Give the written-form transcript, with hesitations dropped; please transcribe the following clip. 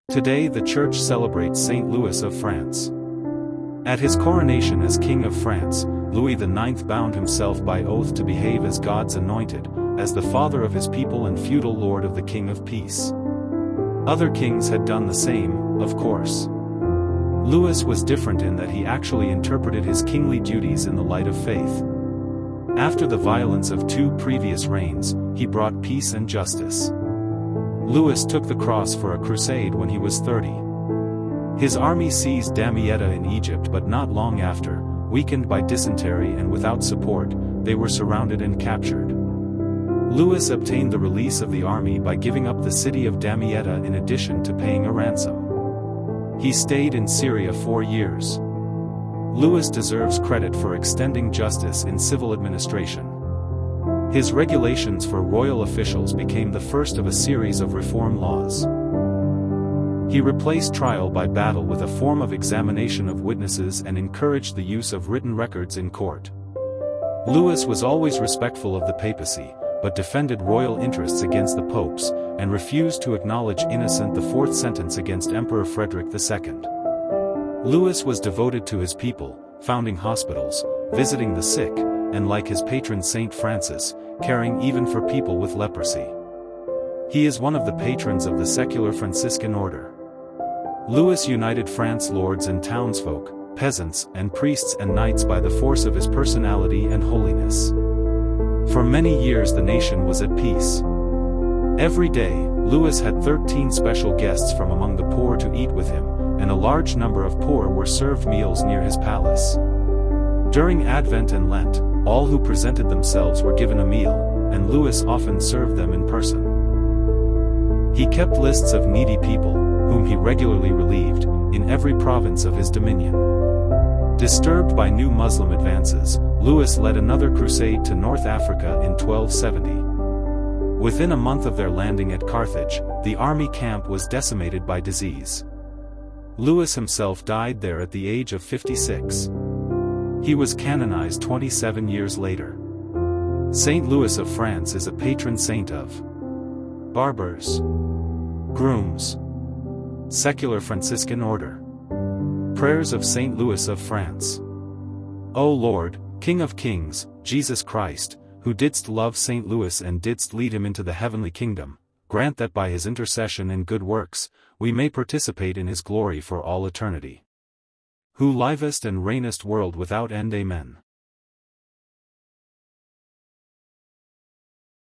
Today the Church celebrates Saint Louis of France. At his coronation as King of France, Louis IX bound himself by oath to behave as God's anointed, as the father of his people and feudal lord of the King of Peace. Other kings had done the same, of course. Louis was different in that he actually interpreted his kingly duties in the light of faith. After the violence of 2 previous reigns, he brought peace and justice. Louis took the cross for a crusade when he was 30. His army seized Damietta in Egypt, but not long after, weakened by dysentery and without support, they were surrounded and captured. Louis obtained the release of the army by giving up the city of Damietta in addition to paying a ransom. He stayed in Syria 4 years. Louis deserves credit for extending justice in civil administration. His regulations for royal officials became the first of a series of reform laws. He replaced trial by battle with a form of examination of witnesses and encouraged the use of written records in court. Louis was always respectful of the papacy, but defended royal interests against the popes, and refused to acknowledge Innocent IV's sentence against Emperor Frederick II. Louis was devoted to his people, founding hospitals, visiting the sick, and like his patron Saint Francis, caring even for people with leprosy. He is one of the patrons of the secular Franciscan order. Louis united France's lords and townsfolk, peasants and priests and knights by the force of his personality and holiness. For many years the nation was at peace. Every day, Louis had 13 special guests from among the poor to eat with him, and a large number of poor were served meals near his palace. During Advent and Lent, all who presented themselves were given a meal, and Louis often served them in person. He kept lists of needy people, whom he regularly relieved, in every province of his dominion. Disturbed by new Muslim advances, Louis led another crusade to North Africa in 1270. Within a month of their landing at Carthage, the army camp was decimated by disease. Louis himself died there at the age of 56. He was canonized 27 years later. Saint Louis of France is a patron saint of barbers, grooms, secular Franciscan order. Prayers of Saint Louis of France. O Lord, King of kings, Jesus Christ, who didst love Saint Louis and didst lead him into the heavenly kingdom, grant that by his intercession and good works, we may participate in his glory for all eternity. Who livest and reignest world without end. Amen.